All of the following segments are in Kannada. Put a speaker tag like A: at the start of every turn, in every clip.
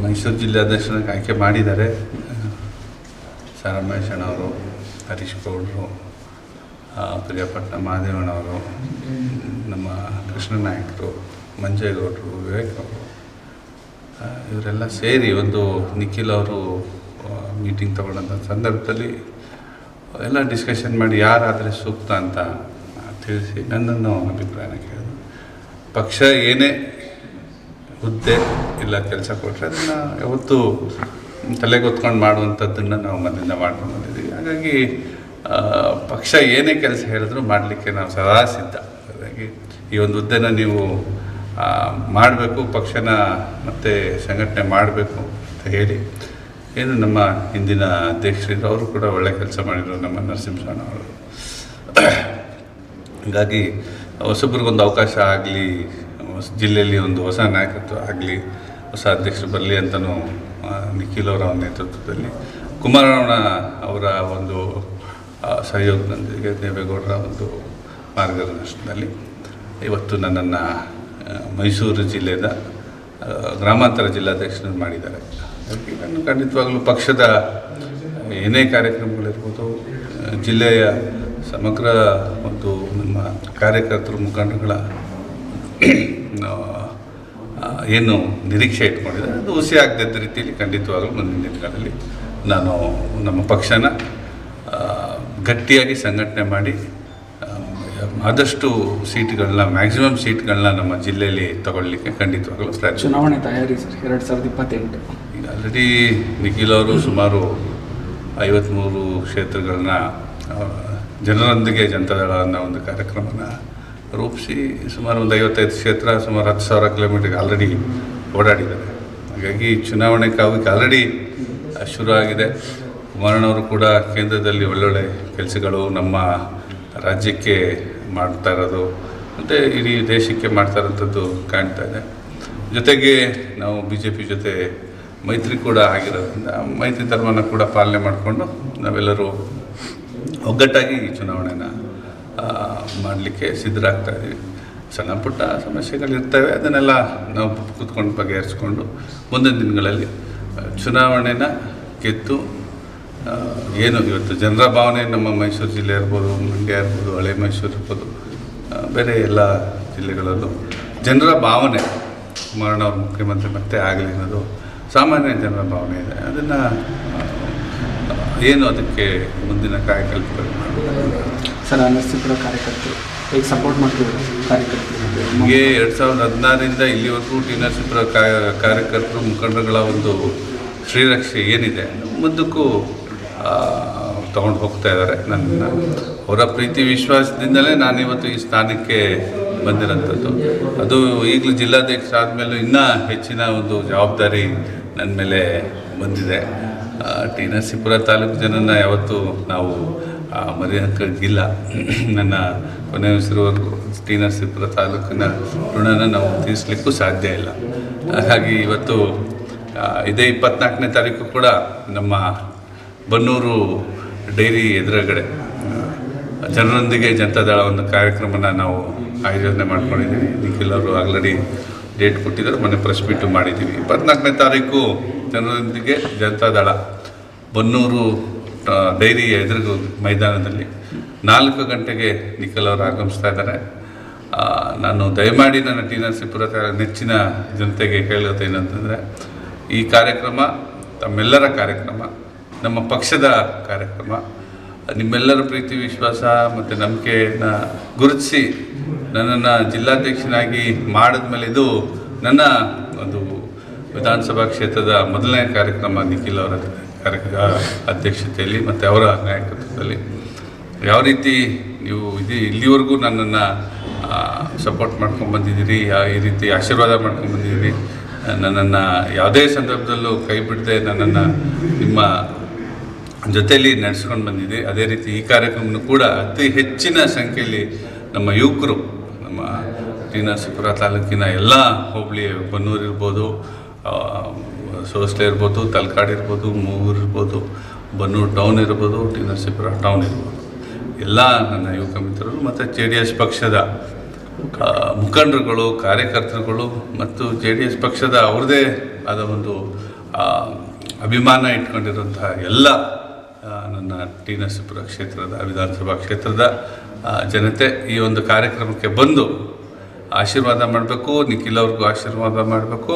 A: ಮೈಸೂರು ಜಿಲ್ಲಾಧ್ಯಕ್ಷರಾಗಿ ಆಯ್ಕೆ ಮಾಡಿದ್ದಾರೆ. ಸಾರಮೇಶಣ್ಣವರು, ಹರೀಶ್ ಗೌಡರು, ಪ್ರಿಯಪಟ್ಟಣ ಮಹಾದೇವಣ್ಣವರು, ನಮ್ಮ ಕೃಷ್ಣ ನಾಯಕರು, ಮಂಜೇಗೌಡರು, ವಿವೇಕ್ ಅವರು, ಇವರೆಲ್ಲ ಸೇರಿ ಒಂದು ನಿಖಿಲ್ ಅವರು ಮೀಟಿಂಗ್ ತಗೊಂಡಂಥ ಸಂದರ್ಭದಲ್ಲಿ ಎಲ್ಲ ಡಿಸ್ಕಷನ್ ಮಾಡಿ ಯಾರಾದರೆ ಸೂಕ್ತ ಅಂತ ತಿಳಿಸಿ ನನ್ನನ್ನು ಅಭಿಪ್ರಾಯನ ಕೇಳಿದ್ರು. ಪಕ್ಷ ಏನೇ ಹುದ್ದೆ ಇಲ್ಲ ಕೆಲಸ ಕೊಟ್ಟರೆ ಅದನ್ನು ಯಾವತ್ತೂ ತಲೆಗೊತ್ಕೊಂಡು ಮಾಡುವಂಥದ್ದನ್ನು ನಾವು ಮೊದಲಿಂದ ಮಾಡ್ಕೊಂಡು ಬಂದಿದ್ದೀವಿ. ಹಾಗಾಗಿ ಪಕ್ಷ ಏನೇ ಕೆಲಸ ಹೇಳಿದ್ರು ಮಾಡಲಿಕ್ಕೆ ನಾವು ಸದಾ ಸಿದ್ಧ. ಹಾಗಾಗಿ ಈ ಒಂದು ಹುದ್ದೆನ ನೀವು ಮಾಡಬೇಕು, ಪಕ್ಷನ ಮತ್ತೆ ಸಂಘಟನೆ ಮಾಡಬೇಕು ಅಂತ ಹೇಳಿ ಏನು ನಮ್ಮ ಹಿಂದಿನ ಅಧ್ಯಕ್ಷರಿದ್ರು, ಅವರು ಕೂಡ ಒಳ್ಳೆ ಕೆಲಸ ಮಾಡಿದರು, ನಮ್ಮ ನರಸಿಂಹಸ್ವಾಮಿ ಅವರು. ಹೀಗಾಗಿ ಹೊಸಬ್ರಿಗೊಂದು ಅವಕಾಶ ಆಗಲಿ, ಜಿಲ್ಲೆಯಲ್ಲಿ ಒಂದು ಹೊಸ ನಾಯಕತ್ವ ಆಗಲಿ, ಹೊಸ ಅಧ್ಯಕ್ಷರು ಬರಲಿ ಅಂತಲೂ ನಿಖಿಲ್ ಅವರ ನೇತೃತ್ವದಲ್ಲಿ, ಕುಮಾರಣ್ಣ ಅವರ ಒಂದು ಸಹಯೋಗದೊಂದಿಗೆ, ದೇವೇಗೌಡರ ಒಂದು ಮಾರ್ಗದರ್ಶನದಲ್ಲಿ ಇವತ್ತು ನನ್ನನ್ನು ಮೈಸೂರು ಜಿಲ್ಲೆಯ ಗ್ರಾಮಾಂತರ ಜಿಲ್ಲಾಧ್ಯಕ್ಷರನ್ನು ಮಾಡಿದ್ದಾರೆ. ಹಾಗಾಗಿ ನಾನು ಖಂಡಿತವಾಗಲೂ ಪಕ್ಷದ ಏನೇ ಕಾರ್ಯಕ್ರಮಗಳಿರ್ಬೋದು, ಜಿಲ್ಲೆಯ ಸಮಗ್ರ ಒಂದು ನಮ್ಮ ಕಾರ್ಯಕರ್ತರು, ಮುಖಂಡರುಗಳ ಏನು ನಿರೀಕ್ಷೆ ಇಟ್ಕೊಂಡಿದ್ದಾರೆ ಅದು ಹುಸಿ ಆಗದಿದ್ದ ರೀತಿಯಲ್ಲಿ ಖಂಡಿತವಾಗಲೂ ಮುಂದಿನ ದಿನಗಳಲ್ಲಿ ನಾನು ನಮ್ಮ ಪಕ್ಷನ ಗಟ್ಟಿಯಾಗಿ ಸಂಘಟನೆ ಮಾಡಿ ಆದಷ್ಟು ಸೀಟ್ಗಳನ್ನ, ಮ್ಯಾಕ್ಸಿಮಮ್ ಸೀಟ್ಗಳನ್ನ ನಮ್ಮ ಜಿಲ್ಲೆಯಲ್ಲಿ ತಗೊಳ್ಳಿಕ್ಕೆ ಖಂಡಿತವಾಗಲೂ ಪ್ರಯತ್ನ.
B: ಚುನಾವಣೆ ತಯಾರಿ ಸರ್ 2028
A: ಈಗ ಆಲ್ರೆಡಿ ನಿಖಿಲ್ ಅವರು ಸುಮಾರು 53 ಕ್ಷೇತ್ರಗಳನ್ನ ಜನರೊಂದಿಗೆ ಜನತಾದಳ ಅನ್ನೋ ಒಂದು ಕಾರ್ಯಕ್ರಮನ ರೂಪಿಸಿ ಸುಮಾರು ಒಂದು 55 ಕ್ಷೇತ್ರ, ಸುಮಾರು 10,000 ಕಿಲೋಮೀಟರ್ಗೆ ಆಲ್ರೆಡಿ ಓಡಾಡಿದ್ದಾರೆ. ಹಾಗಾಗಿ ಚುನಾವಣೆ ಕಾವಿಗೆ ಆಲ್ರೆಡಿ ಶುರು ಆಗಿದೆ. ಕುಮಾರಣ್ಣವರು ಕೂಡ ಕೇಂದ್ರದಲ್ಲಿ ಒಳ್ಳೊಳ್ಳೆ ಕೆಲಸಗಳು ನಮ್ಮ ರಾಜ್ಯಕ್ಕೆ ಮಾಡ್ತಾ ಇರೋದು ಮತ್ತು ಇಡೀ ದೇಶಕ್ಕೆ ಮಾಡ್ತಾ ಇರೋಂಥದ್ದು ಕಾಣ್ತಾ ಇದೆ. ಜೊತೆಗೆ ನಾವು BJP ಜೊತೆ ಮೈತ್ರಿ ಕೂಡ ಆಗಿರೋದ್ರಿಂದ ಮೈತ್ರಿ ಧರ್ಮನ ಕೂಡ ಪಾಲನೆ ಮಾಡಿಕೊಂಡು ನಾವೆಲ್ಲರೂ ಒಗ್ಗಟ್ಟಾಗಿ ಈ ಚುನಾವಣೆನ ಮಾಡಲಿಕ್ಕೆ ಸಿದ್ಧರಾಗ್ತಾ ಇದ್ದೀವಿ. ಸಣ್ಣ ಪುಟ್ಟ ಸಮಸ್ಯೆಗಳಿರ್ತವೆ, ಅದನ್ನೆಲ್ಲ ನಾವು ಕೂತ್ಕೊಂಡು ಬಗೆಹರಿಸ್ಕೊಂಡು ಮುಂದಿನ ದಿನಗಳಲ್ಲಿ ಚುನಾವಣೆನ ಗೆದ್ದು ಏನು ಇವತ್ತು ಜನರ ಭಾವನೆ ನಮ್ಮ ಮೈಸೂರು ಜಿಲ್ಲೆ ಇರ್ಬೋದು, ಮಂಡ್ಯ ಇರ್ಬೋದು, ಹಳೆ ಮೈಸೂರು ಇರ್ಬೋದು, ಬೇರೆ ಎಲ್ಲ ಜಿಲ್ಲೆಗಳಲ್ಲೂ ಜನರ ಭಾವನೆ ಕುಮಾರಣ್ಣವ್ರ ಮುಖ್ಯಮಂತ್ರಿ ಮತ್ತೆ ಆಗಲಿ ಅನ್ನೋದು ಸಾಮಾನ್ಯ ಜನರ ಭಾವನೆ ಇದೆ. ಅದನ್ನು ಏನು ಅದಕ್ಕೆ ಮುಂದಿನ ಕಾಯಕಲ್ಪಗಳು
B: ಸರ್, ನರಸೀಪುರ ಕಾರ್ಯಕರ್ತರು ಈಗ ಸಪೋರ್ಟ್ ಮಾಡ್ತಿದ್ದಾರೆ ಕಾರ್ಯಕರ್ತರು.
A: ಹೀಗೆ 2016ರಿಂದ ಇಲ್ಲಿವರೆಗೂ ಟಿ ನರಸೀಪುರ ಕಾರ್ಯಕರ್ತರು, ಮುಖಂಡರುಗಳ ಒಂದು ಶ್ರೀರಕ್ಷೆ ಏನಿದೆ ಮುಂದಕ್ಕೂ ತೊಗೊಂಡು ಹೋಗ್ತಾ ಇದ್ದಾರೆ. ನನ್ನ ಅವರ ಪ್ರೀತಿ ವಿಶ್ವಾಸದಿಂದಲೇ ನಾನಿವತ್ತು ಈ ಸ್ಥಾನಕ್ಕೆ ಬಂದಿರೋಂಥದ್ದು. ಅದು ಈಗಲೂ ಜಿಲ್ಲಾಧ್ಯಕ್ಷ ಆದಮೇಲೂ ಇನ್ನೂ ಹೆಚ್ಚಿನ ಒಂದು ಜವಾಬ್ದಾರಿ ನನ್ನ ಮೇಲೆ ಬಂದಿದೆ. ಟಿ ನರಸೀಪುರ ತಾಲೂಕು ಜನನ ಯಾವತ್ತೂ ನಾವು ಮರೆಯೋಕ್ಕಾಗಿಲ್ಲ. ನನ್ನ ಕೊನೆ ಉಸಿರುವರೆಗೂ ಟಿ ನರಸೀಪುರ ತಾಲೂಕಿನ ಋಣನ ನಾವು ತೀರಿಸಲಿಕ್ಕೂ ಸಾಧ್ಯ ಇಲ್ಲ. ಹಾಗಾಗಿ ಇವತ್ತು ಇದೇ 24ನೇ ತಾರೀಕು ಕೂಡ ನಮ್ಮ ಬನ್ನೂರು ಡೈರಿ ಎದುರುಗಡೆ ಜನರೊಂದಿಗೆ ಜನತಾದಳ ಒಂದು ಕಾರ್ಯಕ್ರಮನ ನಾವು ಆಯೋಜನೆ ಮಾಡ್ಕೊಂಡಿದ್ದೀವಿ. ನಿಖಿಲ್ ಅವರು ಆಲ್ರೆಡಿ ಡೇಟ್ ಕೊಟ್ಟಿದ್ದಾರೆ, ಮೊನ್ನೆ ಪ್ರೆಸ್ ಮೀಟು ಮಾಡಿದ್ದೀವಿ. 24ನೇ ತಾರೀಕು ಜನರೊಂದಿಗೆ ಜನತಾದಳ ಬನ್ನೂರು ಡೈರಿ ಎದುರು ಮೈದಾನದಲ್ಲಿ 4 ಗಂಟೆಗೆ ನಿಖಿಲ್ ಅವರು ಆಗಮಿಸ್ತಾ ಇದ್ದಾರೆ. ನಾನು ದಯಮಾಡಿ ನನ್ನ ಟಿ ನರಸೀಪುರ ನೆಚ್ಚಿನ ಜನತೆಗೆ ಹೇಳೋದೇನಂತಂದರೆ, ಈ ಕಾರ್ಯಕ್ರಮ ತಮ್ಮೆಲ್ಲರ ಕಾರ್ಯಕ್ರಮ, ನಮ್ಮ ಪಕ್ಷದ ಕಾರ್ಯಕ್ರಮ. ನಿಮ್ಮೆಲ್ಲರ ಪ್ರೀತಿ ವಿಶ್ವಾಸ ಮತ್ತು ನಂಬಿಕೆಯನ್ನು ಗುರುತಿಸಿ ನನ್ನನ್ನು ಜಿಲ್ಲಾಧ್ಯಕ್ಷನಾಗಿ ಮಾಡಿದ್ಮೇಲೆ ಇದು ನನ್ನ ಒಂದು ವಿಧಾನಸಭಾ ಕ್ಷೇತ್ರದ ಮೊದಲನೇ ಕಾರ್ಯಕ್ರಮ. ನಿಖಿಲ್ ಅವರ ಅಧ್ಯಕ್ಷತೆಯಲ್ಲಿ ಮತ್ತು ಅವರ ನಾಯಕತ್ವದಲ್ಲಿ ಯಾವ ರೀತಿ ನೀವು ಇಲ್ಲಿವರೆಗೂ ನನ್ನನ್ನು ಸಪೋರ್ಟ್ ಮಾಡ್ಕೊಂಡ್ಬಂದಿದ್ದೀರಿ, ಈ ರೀತಿ ಆಶೀರ್ವಾದ ಮಾಡ್ಕೊಂಡ್ಬಂದಿದ್ದೀರಿ, ನನ್ನನ್ನು ಯಾವುದೇ ಸಂದರ್ಭದಲ್ಲೂ ಕೈ ಬಿಡದೆ ನನ್ನನ್ನು ನಿಮ್ಮ ಜೊತೆಯಲ್ಲಿ ನಡೆಸ್ಕೊಂಡು ಬಂದಿದೆ. ಅದೇ ರೀತಿ ಈ ಕಾರ್ಯಕ್ರಮವನ್ನು ಕೂಡ ಅತಿ ಹೆಚ್ಚಿನ ಸಂಖ್ಯೆಯಲ್ಲಿ ನಮ್ಮ ಯುವಕರು, ನಮ್ಮ ಟಿ ನರಸೀಪುರ ತಾಲೂಕಿನ ಎಲ್ಲ ಹೋಬಳಿ, ಬನ್ನೂರು ಇರ್ಬೋದು, ಸೋಸ್ಲೆ ಇರ್ಬೋದು, ತಲಕಾಡು ಇರ್ಬೋದು, ಮೂಗೂರು ಇರ್ಬೋದು, ಬನ್ನೂರು ಟೌನ್ ಇರ್ಬೋದು, ಟಿ ನರಸೀಪುರ ಟೌನ್ ಇರ್ಬೋದು, ಎಲ್ಲ ನನ್ನ ಯುವಕ ಮಿತ್ರರು ಮತ್ತು JDS ಪಕ್ಷದ ಮುಖಂಡರುಗಳು, ಕಾರ್ಯಕರ್ತರುಗಳು ಮತ್ತು JDS ಪಕ್ಷದ ಅವ್ರದ್ದೇ ಆದ ಒಂದು ಅಭಿಮಾನ ಇಟ್ಕೊಂಡಿರುವಂತಹ ಎಲ್ಲ ನನ್ನ ಟಿ ನರಸೀಪುರ ಕ್ಷೇತ್ರದ ವಿಧಾನಸಭಾ ಕ್ಷೇತ್ರದ ಜನತೆ ಈ ಒಂದು ಕಾರ್ಯಕ್ರಮಕ್ಕೆ ಬಂದು ಆಶೀರ್ವಾದ ಮಾಡಬೇಕು, ನಿಖಿಲ್ ಅವ್ರಿಗೂ ಆಶೀರ್ವಾದ ಮಾಡಬೇಕು,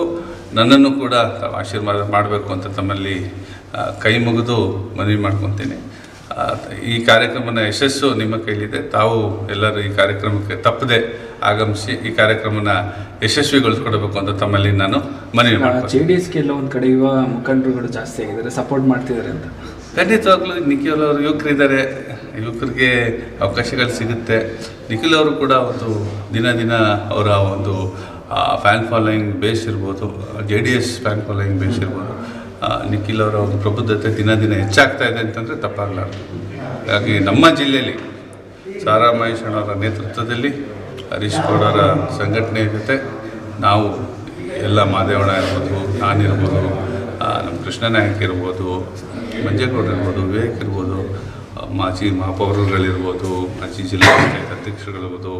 A: ನನ್ನನ್ನು ಕೂಡ ತಾವು ಆಶೀರ್ವಾದ ಮಾಡಬೇಕು ಅಂತ ತಮ್ಮಲ್ಲಿ ಕೈ ಮುಗಿದು ಮನವಿ ಮಾಡ್ಕೊತೀನಿ. ಈ ಕಾರ್ಯಕ್ರಮನ ಯಶಸ್ಸು ನಿಮ್ಮ ಕೈಲಿದೆ. ತಾವು ಎಲ್ಲರೂ ಈ ಕಾರ್ಯಕ್ರಮಕ್ಕೆ ತಪ್ಪದೆ ಆಗಮಿಸಿ ಈ ಕಾರ್ಯಕ್ರಮನ ಯಶಸ್ವಿಗೊಳಿಸ್ಕೊಡ್ಬೇಕು ಅಂತ ತಮ್ಮಲ್ಲಿ ನಾನು ಮನವಿ ಮಾಡ್ತೀನಿ.
B: JDSಗೆ ಎಲ್ಲ ಒಂದು ಕಡೆ ಯುವ ಮುಖಂಡರುಗಳು ಜಾಸ್ತಿ ಆಗಿದ್ದಾರೆ, ಸಪೋರ್ಟ್ ಮಾಡ್ತಿದ್ದಾರೆ ಅಂತ.
A: ಖಂಡಿತವಾಗ್ಲೂ ನಿಖಿಲ್ ಅವರು ಯುವಕರಿದ್ದಾರೆ, ಯುವಕರಿಗೆ ಅವಕಾಶಗಳು ಸಿಗುತ್ತೆ. ನಿಖಿಲ್ ಅವರು ಕೂಡ ಒಂದು ದಿನ ಅವರ ಒಂದು ಫ್ಯಾನ್ ಫಾಲೋಯಿಂಗ್ ಬೇಸ್ ಇರ್ಬೋದು, JDS ಫ್ಯಾನ್ ಫಾಲೋಯಿಂಗ್ ಬೇಸ್ ಇರ್ಬೋದು. ನಿಖಿಲ್ ಅವರ ಒಂದು ಪ್ರಬುದ್ಧತೆ ದಿನ ಹೆಚ್ಚಾಗ್ತಾ ಇದೆ ಅಂತಂದರೆ ತಪ್ಪಾಗಲಾರ್ದು. ಹಾಗಾಗಿ ನಮ್ಮ ಜಿಲ್ಲೆಯಲ್ಲಿ ಸಾರಾ ಮಹೇಶ್ ಅವರ ನೇತೃತ್ವದಲ್ಲಿ ಹರೀಶ್ ಗೌಡ ಅವರ ಸಂಘಟನೆಯ ಜೊತೆ ನಾವು ಎಲ್ಲ ಮಾದೇವಣ್ಣ ಇರ್ಬೋದು, ನಾನಿರ್ಬೋದು, ನಮ್ಮ ಕೃಷ್ಣ ನಾಯಕ್ ಇರ್ಬೋದು, ಮಂಜೇಗೌಡ ಇರ್ಬೋದು, ವಿವೇಕ್ ಇರ್ಬೋದು, ಮಾಜಿ ಮಹಾಪೌರರುಗಳಿರ್ಬೋದು, ಮಾಜಿ ಜಿಲ್ಲಾ ಪಂಚಾಯತ್ ಅಧ್ಯಕ್ಷರುಗಳಿರ್ಬೋದು,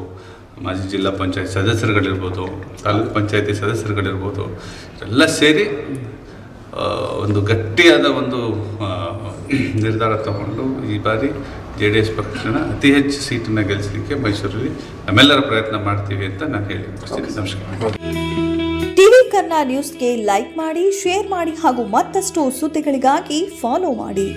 A: ಮಾಜಿ ಜಿಲ್ಲಾ ಪಂಚಾಯತ್ ಸದಸ್ಯರುಗಳಿರ್ಬೋದು, ತಾಲೂಕು ಪಂಚಾಯತಿ ಸದಸ್ಯರುಗಳಿರ್ಬೋದು, ಎಲ್ಲ ಸೇರಿ ಒಂದು ಗಟ್ಟಿಯಾದ ಒಂದು ನಿರ್ಧಾರ ತಗೊಂಡು ಈ ಬಾರಿ JDS ಪಕ್ಷನ ಅತಿ ಹೆಚ್ಚು ಸೀಟನ್ನು ಗೆಲ್ಲಿಸಲಿಕ್ಕೆ ಮೈಸೂರಲ್ಲಿ ನಮ್ಮೆಲ್ಲರ ಪ್ರಯತ್ನ ಮಾಡ್ತೀವಿ ಅಂತ ನಾನು ಹೇಳಿ ಮುಗಿಸ್ತೀನಿ. ನಮಸ್ಕಾರ.
C: ಟಿವಿ ಕನ್ನಡ ನ್ಯೂಸ್ಗೆ ಲೈಕ್ ಮಾಡಿ, ಶೇರ್ ಮಾಡಿ ಹಾಗೂ ಮತ್ತಷ್ಟು ಸುದ್ದಿಗಳಿಗಾಗಿ ಫಾಲೋ ಮಾಡಿ.